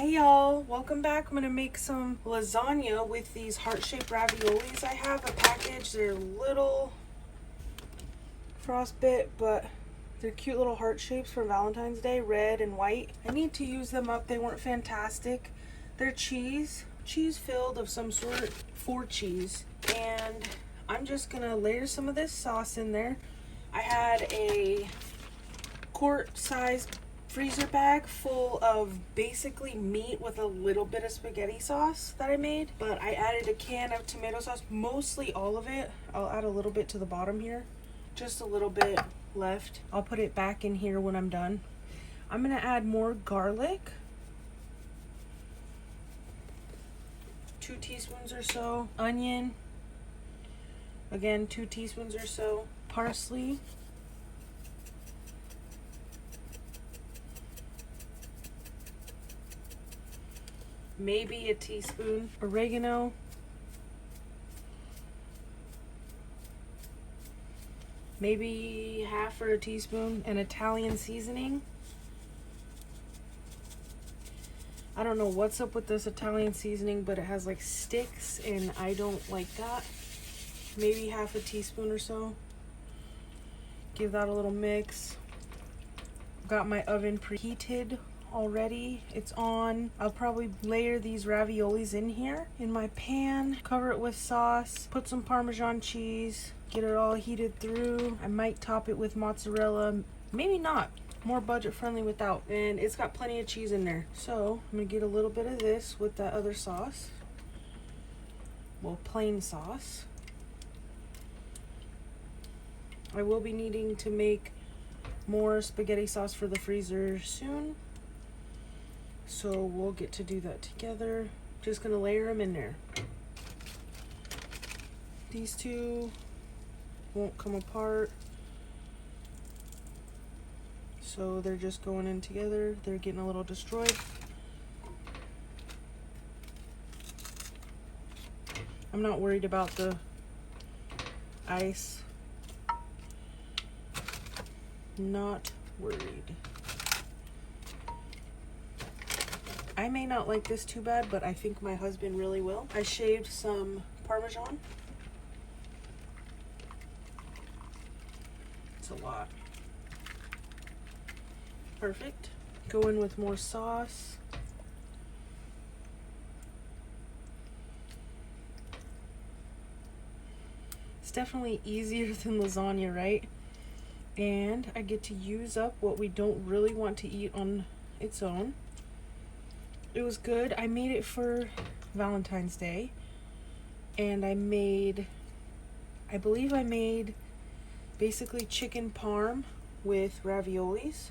Hey y'all, welcome back. I'm gonna make some lasagna with these heart-shaped raviolis. I have a package. They're a little frostbit, but they're cute little heart shapes for Valentine's Day, red and white. I need to use them up. They weren't fantastic. They're cheese filled of some sort, four cheese. And I'm just gonna layer some of this sauce in there. I had a quart-sized freezer bag full of basically meat with a little bit of spaghetti sauce that I made, but I added a can of tomato sauce, mostly all of it. I'll add a little bit to the bottom here, just a little bit left. I'll put it back in here when I'm done. I'm gonna add more garlic, 2 teaspoons or so, onion, again 2 teaspoons or so, parsley, maybe a teaspoon oregano, maybe half or a teaspoon, an Italian seasoning. I don't know what's up with this Italian seasoning, but it has like sticks and I don't like that. Maybe half a teaspoon or so. Give that a little mix. Got my oven preheated already. It's on. I'll probably layer these raviolis in here in my pan, cover it with sauce, put some Parmesan cheese, get it all heated through. I might top it with mozzarella, maybe not. More budget friendly without. And it's got plenty of cheese in there. So I'm gonna get a little bit of this with that other sauce. Well, plain sauce. I will be needing to make more spaghetti sauce for the freezer soon, so we'll get to do that together. Just gonna layer them in there. These two won't come apart, so they're just going in together. They're getting a little destroyed. I'm not worried about the ice. Not worried. I may not like this too bad, but I think my husband really will. I shaved some Parmesan. It's a lot. Perfect. Go in with more sauce. It's definitely easier than lasagna, right? And I get to use up what we don't really want to eat on its own. It was good. I made it for Valentine's Day, and I believe I made basically chicken parm with raviolis.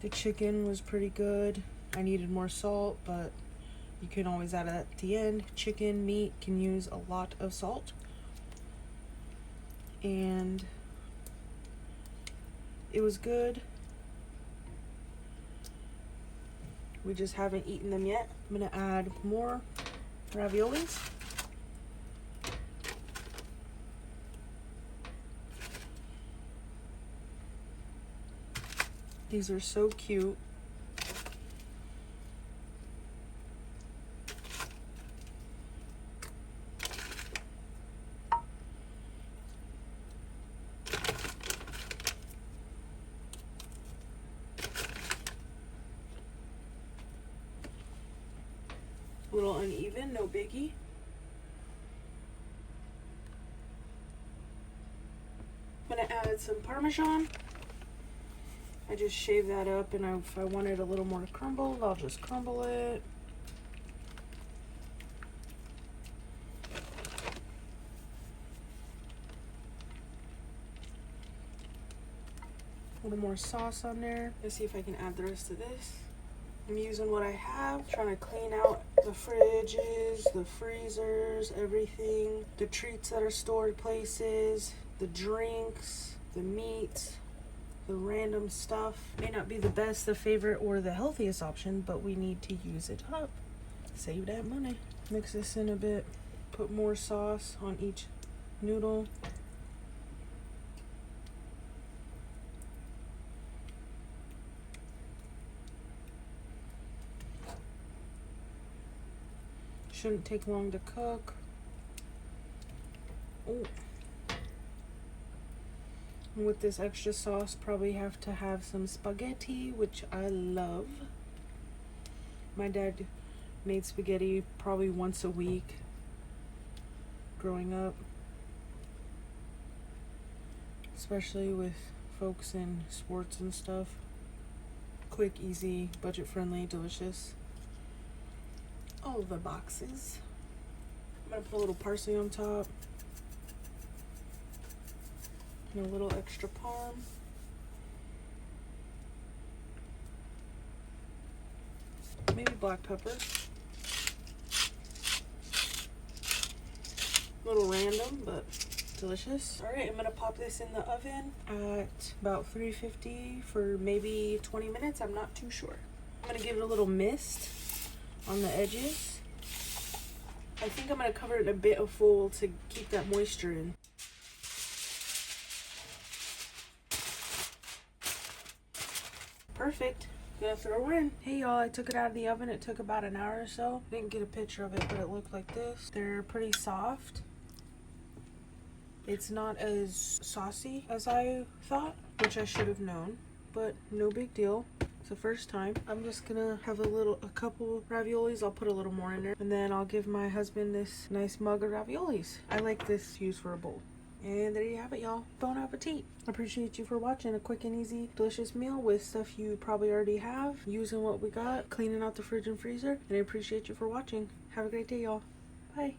The chicken was pretty good. I needed more salt, but you can always add it at the end. Chicken, meat can use a lot of salt. And it was good. We just haven't eaten them yet. I'm gonna add more raviolis. These are so cute. A little uneven, no biggie. I'm gonna add some Parmesan. I just shave that up, and if I wanted a little more crumbled, I'll just crumble it. A little more sauce on there. Let's see if I can add the rest of this. I'm using what I have, trying to clean out the fridges, the freezers, everything, the treats that are stored places, the drinks, the meats, the random stuff. May not be the best, the favorite, or the healthiest option, but we need to use it up. Save that money. Mix this in a bit. Put more sauce on each noodle. Shouldn't take long to cook. Oh. And with this extra sauce, probably have to have some spaghetti, which I love. My dad made spaghetti probably once a week growing up, especially with folks in sports and stuff. Quick, easy, budget friendly, delicious. All of the boxes. I'm gonna put a little parsley on top and a little extra parm. Maybe black pepper. A little random, but delicious. All right, I'm gonna pop this in the oven at about 350 for maybe 20 minutes. I'm not too sure. I'm gonna give it a little mist on the edges. I think I'm gonna cover it in a bit of foil to keep that moisture in. Perfect. Gonna throw her in. Hey y'all, I took it out of the oven. It took about an hour or so. Didn't get a picture of it, but it looked like this. They're pretty soft. It's not as saucy as I thought, which I should have known, but no big deal. It's the first time. I'm just gonna have a couple raviolis. I'll put a little more in there, and then I'll give my husband this nice mug of raviolis. I like this used for a bowl. And there you have it, y'all. Bon appetit. I appreciate you for watching a quick and easy, delicious meal with stuff you probably already have, using what we got, cleaning out the fridge and freezer. And I appreciate you for watching. Have a great day, y'all. Bye.